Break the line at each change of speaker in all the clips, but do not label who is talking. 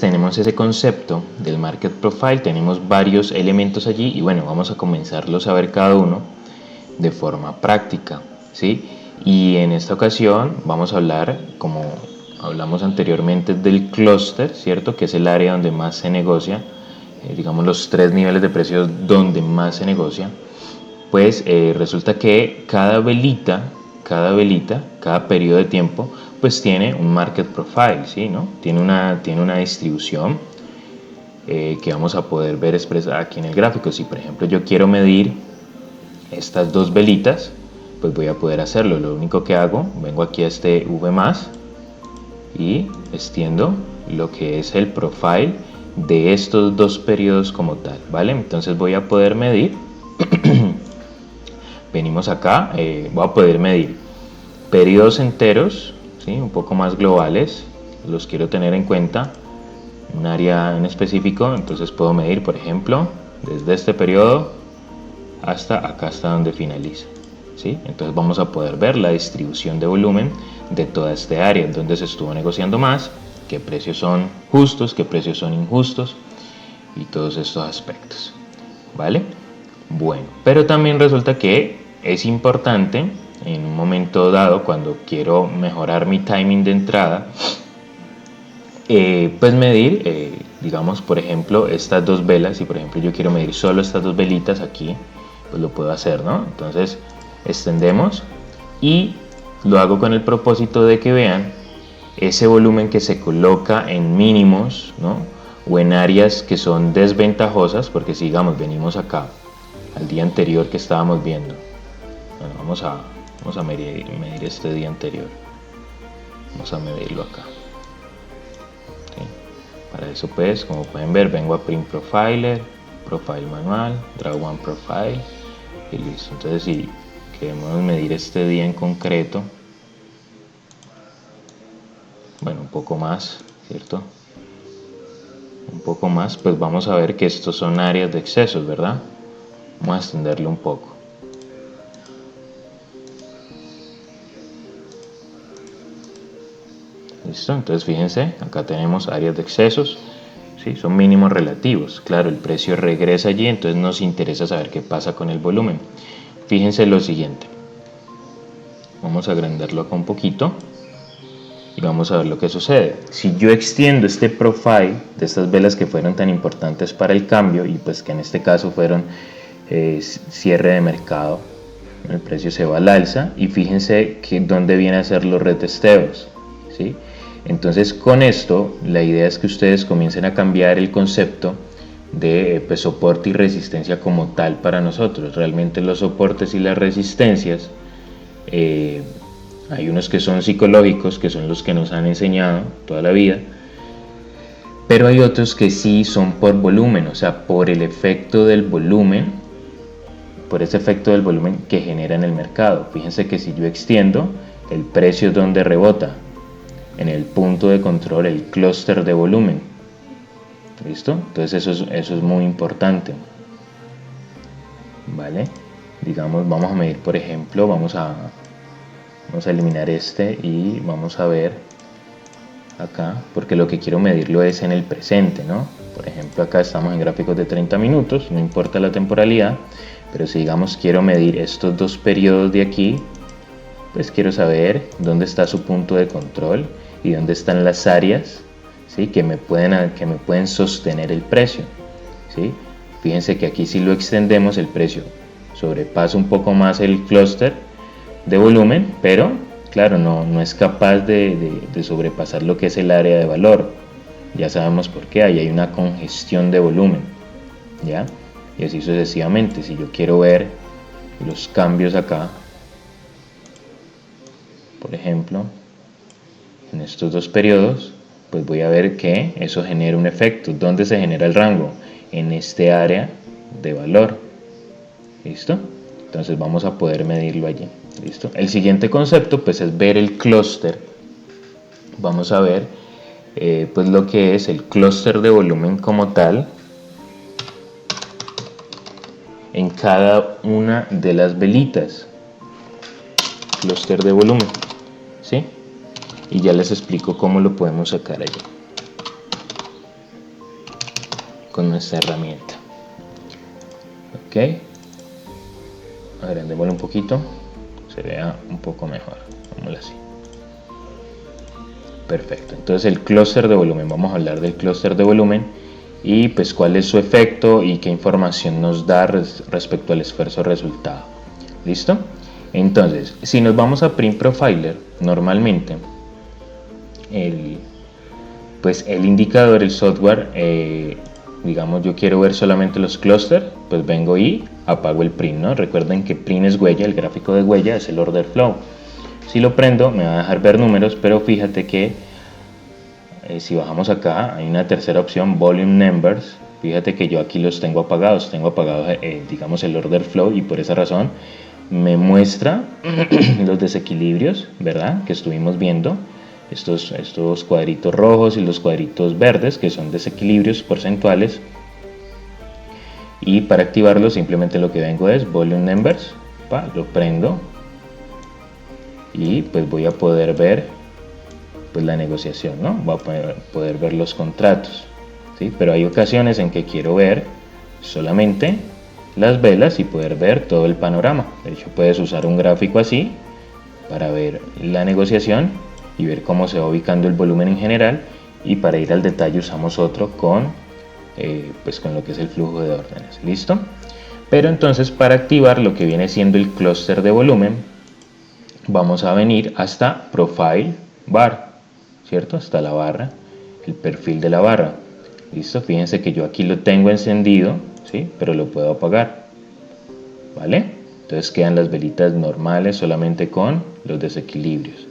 Tenemos ese concepto del Market Profile, tenemos varios elementos allí y bueno, vamos a comenzarlos a ver cada uno de forma práctica, ¿sí? Y en esta ocasión vamos a hablar, como hablamos anteriormente, del clúster, ¿cierto? Que es el área donde más se negocia, digamos los 3 niveles de precios donde más se negocia. Pues resulta que cada periodo de tiempo, pues tiene un market profile, ¿sí? ¿no? Tiene una distribución que vamos a poder ver expresada aquí en el gráfico. Si por ejemplo yo quiero medir estas dos velitas, pues voy a poder hacerlo. Lo único que hago, vengo aquí a este V+, y extiendo lo que es el profile de estos dos periodos como tal, ¿vale? Entonces voy a poder medir venimos acá, voy a poder medir periodos enteros, ¿sí? Un poco más globales, los quiero tener en cuenta, un área en específico, entonces puedo medir, por ejemplo, desde este periodo hasta acá, hasta donde finaliza, ¿sí? Entonces vamos a poder ver la distribución de volumen de toda esta área, en donde se estuvo negociando más, qué precios son justos, qué precios son injustos y todos estos aspectos, ¿vale? Bueno, pero también resulta que es importante en un momento dado, cuando quiero mejorar mi timing de entrada, pues medir, digamos, por ejemplo, estas dos velas. Si por ejemplo yo quiero medir solo estas dos velitas aquí, pues lo puedo hacer, ¿no? Entonces extendemos y lo hago con el propósito de que vean ese volumen que se coloca en mínimos, ¿no? O en áreas que son desventajosas, porque si digamos venimos acá al día anterior que estábamos viendo, bueno, vamos a medir este día anterior, vamos a medirlo acá, ¿sí? Para eso pues, como pueden ver, vengo a Print Profiler, Profile Manual, Draw One Profile y listo. Entonces si queremos medir este día en concreto, bueno, un poco más, ¿cierto? Un poco más, pues vamos a ver que estos son áreas de excesos, ¿verdad? Vamos a extenderlo un poco. ¿Listo? Entonces fíjense, acá tenemos áreas de excesos, ¿sí? Son mínimos relativos. Claro, el precio regresa allí, entonces nos interesa saber qué pasa con el volumen. Fíjense lo siguiente. Vamos a agrandarlo acá un poquito y vamos a ver lo que sucede. Si yo extiendo este profile de estas velas que fueron tan importantes para el cambio, y pues que en este caso fueron cierre de mercado, el precio se va al alza, y fíjense que dónde viene a ser los retesteos, ¿sí? Entonces con esto la idea es que ustedes comiencen a cambiar el concepto de pues, soporte y resistencia como tal para nosotros. Realmente los soportes y las resistencias, hay unos que son psicológicos, que son los que nos han enseñado toda la vida, pero hay otros que sí son por volumen, o sea, por el efecto del volumen, por ese efecto del volumen que genera en el mercado. Fíjense que si yo extiendo, el precio es donde rebota, en el punto de control, el clúster de volumen. ¿Listo? Entonces eso es muy importante, ¿vale? Digamos, vamos a medir, por ejemplo, vamos a eliminar este y vamos a ver acá, porque lo que quiero medirlo es en el presente, ¿no? Por ejemplo, acá estamos en gráficos de 30 minutos, no importa la temporalidad, pero si digamos quiero medir estos dos periodos de aquí, pues quiero saber dónde está su punto de control y dónde están las áreas, ¿sí? que me pueden sostener el precio, ¿sí? Fíjense que aquí si lo extendemos, el precio sobrepasa un poco más el clúster de volumen, pero claro, no es capaz de sobrepasar lo que es el área de valor. Ya sabemos por qué, ahí hay una congestión de volumen, ¿ya? Y así sucesivamente. Si yo quiero ver los cambios acá, por ejemplo, en estos dos periodos, pues voy a ver que eso genera un efecto. ¿Dónde se genera el rango? En este área de valor. ¿Listo? Entonces vamos a poder medirlo allí. ¿Listo? El siguiente concepto pues es ver el clúster. Vamos a ver pues lo que es el clúster de volumen como tal en cada una de las velitas. Clúster de volumen, ¿sí? Y ya les explico cómo lo podemos sacar allí. con nuestra herramienta. Ok, agrandémoslo un poquito, se vea un poco mejor, vamos así. Perfecto, entonces el clúster de volumen, vamos a hablar del clúster de volumen y pues cuál es su efecto y qué información nos da respecto al esfuerzo resultado. ¿Listo? Entonces, si nos vamos a Print Profiler, normalmente el indicador, el software, digamos yo quiero ver solamente los clústeres, pues vengo y apago el print, ¿no? Recuerden que print es huella, el gráfico de huella es el order flow. Si lo prendo me va a dejar ver números, pero fíjate que si bajamos acá hay una tercera opción, volume numbers. Fíjate que yo aquí los tengo apagados, digamos el order flow, y por esa razón me muestra los desequilibrios, ¿verdad? Que estuvimos viendo, estos cuadritos rojos y los cuadritos verdes, que son desequilibrios porcentuales. Y para activarlo simplemente lo que vengo es volume numbers, lo prendo y pues voy a poder ver pues la negociación, ¿no? Voy a poder ver los contratos, ¿sí? Pero hay ocasiones en que quiero ver solamente las velas y poder ver todo el panorama. De hecho, puedes usar un gráfico así para ver la negociación y ver cómo se va ubicando el volumen en general, y para ir al detalle usamos otro con lo que es el flujo de órdenes. ¿Listo? Pero entonces, para activar lo que viene siendo el clúster de volumen, vamos a venir hasta Profile Bar, ¿cierto? Hasta la barra, el perfil de la barra. ¿Listo? Fíjense que yo aquí lo tengo encendido, ¿sí? Pero lo puedo apagar, ¿vale? Entonces quedan las velitas normales solamente con los desequilibrios.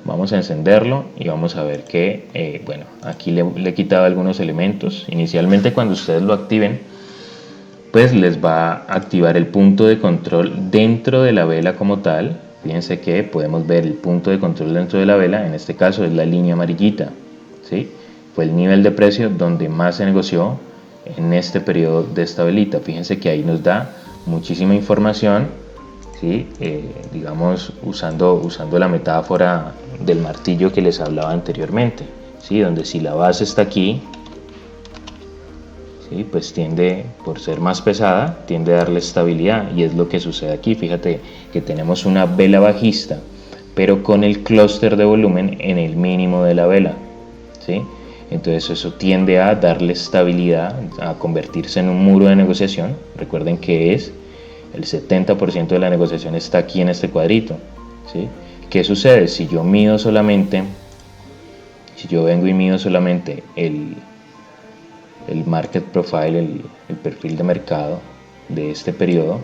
Vamos a encenderlo y vamos a ver que, aquí le he quitado algunos elementos. Inicialmente cuando ustedes lo activen, pues les va a activar el punto de control dentro de la vela como tal. Fíjense que podemos ver el punto de control dentro de la vela, en este caso es la línea amarillita, ¿sí? Fue el nivel de precio donde más se negoció en este periodo de esta velita. Fíjense que ahí nos da muchísima información, ¿sí? Digamos usando la metáfora del martillo que les hablaba anteriormente, ¿sí? Donde si la base está aquí, ¿sí? Pues tiende, por ser más pesada, tiende a darle estabilidad, y es lo que sucede aquí. Fíjate que tenemos una vela bajista, pero con el clúster de volumen en el mínimo de la vela, ¿sí? Entonces eso tiende a darle estabilidad, a convertirse en un muro de negociación. Recuerden que el 70% de la negociación está aquí en este cuadrito, ¿sí? ¿Qué sucede? Si yo vengo y mido solamente el market profile, el perfil de mercado de este periodo,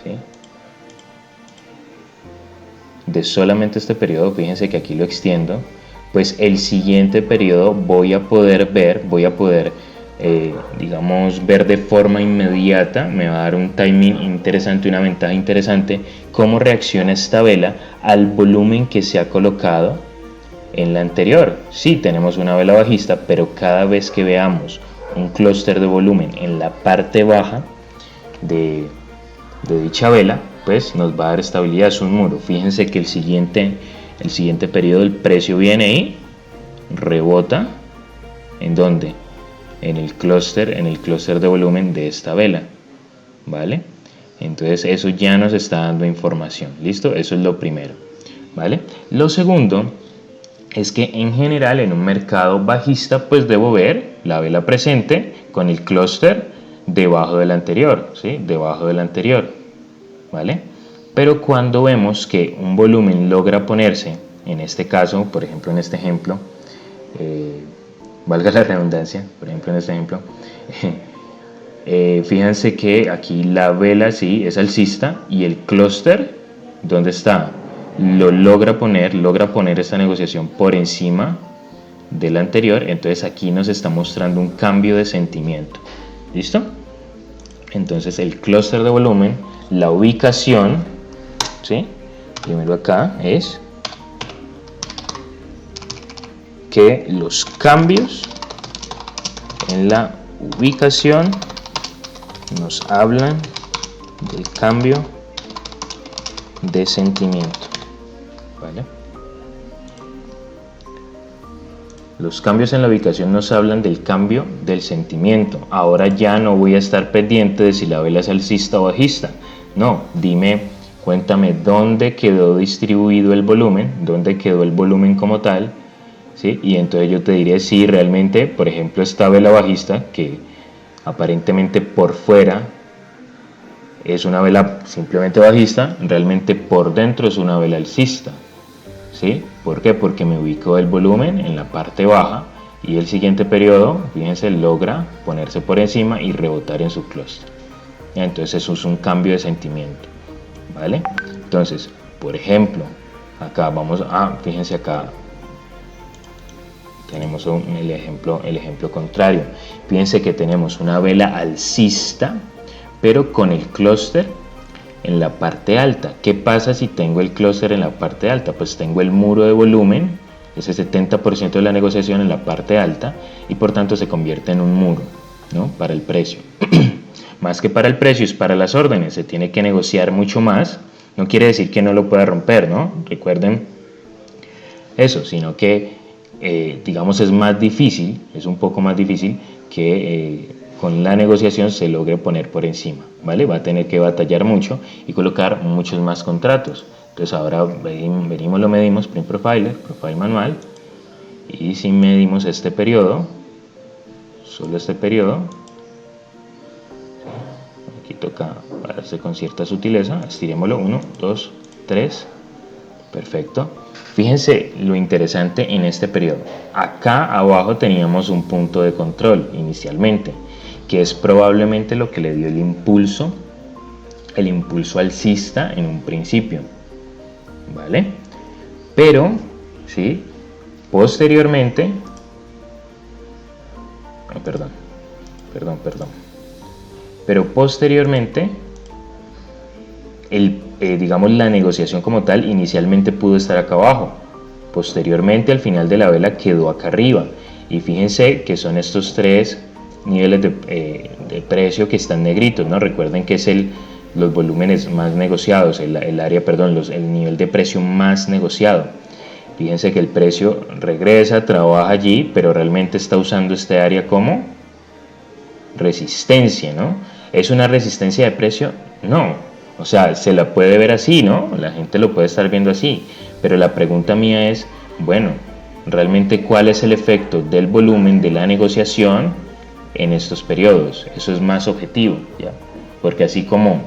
¿sí? De solamente este periodo, fíjense que aquí lo extiendo, pues el siguiente periodo voy a poder ver de forma inmediata, me va a dar un timing interesante, una ventaja interesante, cómo reacciona esta vela al volumen que se ha colocado en la anterior. Sí, tenemos una vela bajista, pero cada vez que veamos un clúster de volumen en la parte baja de dicha vela, pues nos va a dar estabilidad, es un muro. Fíjense que el siguiente periodo el precio viene y rebota, ¿en dónde? En el clúster de volumen de esta vela, ¿vale? Entonces eso ya nos está dando información. ¿Listo? Eso es lo primero, ¿vale? Lo segundo es que en general en un mercado bajista pues debo ver la vela presente con el clúster debajo del anterior, ¿sí? Debajo del anterior, ¿vale? Pero cuando vemos que un volumen logra ponerse, en este caso, por ejemplo en este ejemplo, valga la redundancia, por ejemplo en este ejemplo, fíjense que aquí la vela sí es alcista y el clúster, ¿dónde está? Lo logra poner esta negociación por encima del anterior. Entonces aquí nos está mostrando un cambio de sentimiento. ¿Listo? Entonces el clúster de volumen, la ubicación, ¿sí? Primero acá es que los cambios en la ubicación nos hablan del cambio de sentimiento, ¿vale? Los cambios en la ubicación nos hablan del cambio del sentimiento. Ahora ya no voy a estar pendiente de si la vela es alcista o bajista. No, dime, cuéntame dónde quedó distribuido el volumen, dónde quedó el volumen como tal, ¿sí? Y entonces yo te diré si realmente, por ejemplo, esta vela bajista, que aparentemente por fuera es una vela simplemente bajista, realmente por dentro es una vela alcista. ¿Sí? ¿Por qué? Porque me ubico el volumen en la parte baja y el siguiente periodo, fíjense, logra ponerse por encima y rebotar en su clúster. Entonces eso es un cambio de sentimiento, ¿vale? Entonces, por ejemplo, acá vamos a, fíjense acá, tenemos el ejemplo contrario. Fíjense que tenemos una vela alcista, pero con el clúster en la parte alta. ¿Qué pasa si tengo el clúster en la parte alta? Pues tengo el muro de volumen, ese 70% de la negociación en la parte alta, y por tanto se convierte en un muro, ¿no? Para el precio. Más que para el precio, es para las órdenes, se tiene que negociar mucho más. No quiere decir que no lo pueda romper, ¿no? Recuerden eso, sino que, digamos, es más difícil, es un poco más difícil que con la negociación se logre poner por encima, ¿vale? Va a tener que batallar mucho y colocar muchos más contratos. Entonces ahora venimos, lo medimos, print profiler, profile manual, y si medimos este periodo, solo este periodo, aquí toca pararse con cierta sutileza, estirémoslo, 1, 2, 3, perfecto. Fíjense lo interesante en este periodo. Acá abajo teníamos un punto de control inicialmente, que es probablemente lo que le dio el impulso alcista en un principio, ¿vale? Pero, ¿sí? Posteriormente, pero posteriormente, digamos, la negociación como tal inicialmente pudo estar acá abajo, posteriormente al final de la vela quedó acá arriba, y fíjense que son estos tres niveles de precio que están negritos, ¿no? Recuerden que es los volúmenes más negociados, el nivel de precio más negociado. Fíjense que el precio regresa, trabaja allí, pero realmente está usando este área como resistencia, ¿no? ¿Es una resistencia de precio? No. O sea, se la puede ver así, ¿no? La gente lo puede estar viendo así. Pero la pregunta mía es, bueno, realmente ¿cuál es el efecto del volumen de la negociación en estos periodos? Eso es más objetivo, ¿ya? Porque así como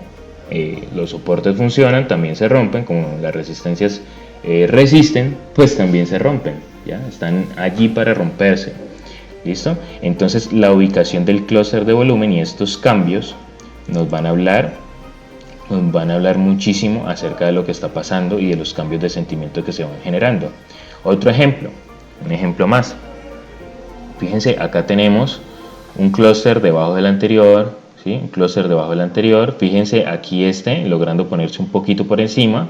los soportes funcionan, también se rompen, como las resistencias resisten, pues también se rompen, ¿ya? Están allí para romperse. ¿Listo? Entonces la ubicación del clúster de volumen y estos cambios nos van a hablar muchísimo acerca de lo que está pasando y de los cambios de sentimiento que se van generando. Otro ejemplo, un ejemplo más. Fíjense, acá tenemos un clúster debajo del anterior, ¿sí? Un clúster debajo del anterior. Fíjense aquí logrando ponerse un poquito por encima,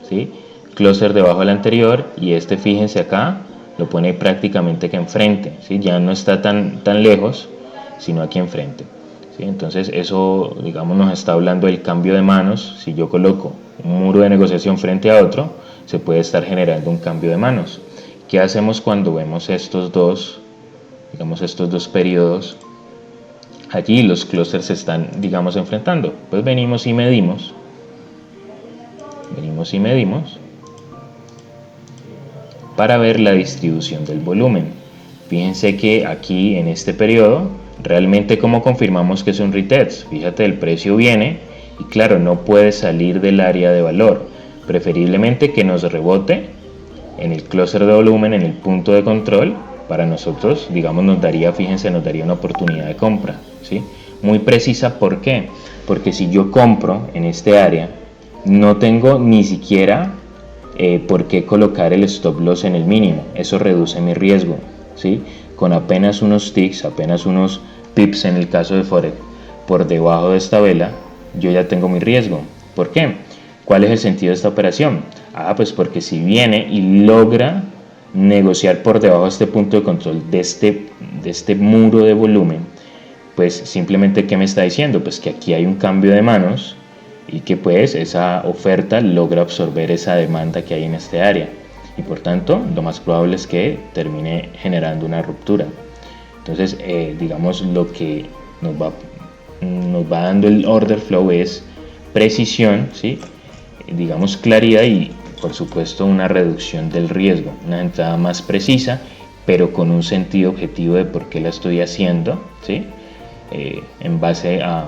¿sí? Clúster debajo del anterior, y fíjense acá, lo pone prácticamente que enfrente, ¿sí? Ya no está tan lejos, sino aquí enfrente, ¿sí? Entonces eso, digamos, nos está hablando del cambio de manos. Si yo coloco un muro de negociación frente a otro, se puede estar generando un cambio de manos. ¿Qué hacemos cuando vemos estos dos periodos? Allí los clústeres se están, digamos, enfrentando. Pues venimos y medimos para ver la distribución del volumen. Fíjense que aquí en este periodo, realmente como confirmamos que es un retest. Fíjate, el precio viene y claro, no puede salir del área de valor. Preferiblemente que nos rebote en el clúster de volumen, en el punto de control. Para nosotros, digamos, nos daría una oportunidad de compra, ¿sí? Muy precisa. ¿Por qué? Porque si yo compro en este área, no tengo ni siquiera por qué colocar el stop loss en el mínimo. Eso reduce mi riesgo, ¿sí? Con apenas unos ticks, apenas unos pips en el caso de Forex, por debajo de esta vela, yo ya tengo mi riesgo. ¿Por qué? ¿Cuál es el sentido de esta operación? Pues porque si viene y logra negociar por debajo de este punto de control, de este muro de volumen, pues simplemente, ¿qué me está diciendo? Pues que aquí hay un cambio de manos y que pues esa oferta logra absorber esa demanda que hay en este área. y por tanto lo más probable es que termine generando una ruptura. Entonces, digamos, lo que nos va dando el order flow es precisión, ¿sí? Digamos claridad y por supuesto una reducción del riesgo, una entrada más precisa, pero con un sentido objetivo de por qué la estoy haciendo, ¿sí? En base a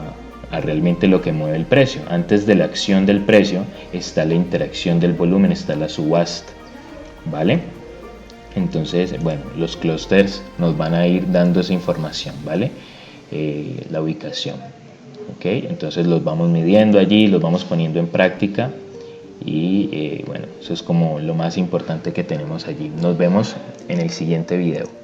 realmente lo que mueve el precio. Antes de la acción del precio está la interacción del volumen, está la subasta, ¿vale? Entonces, bueno, los clústeres nos van a ir dando esa información, ¿vale? La ubicación, ¿ok? Entonces los vamos midiendo allí, los vamos poniendo en práctica y bueno, eso es como lo más importante que tenemos allí. Nos vemos en el siguiente video.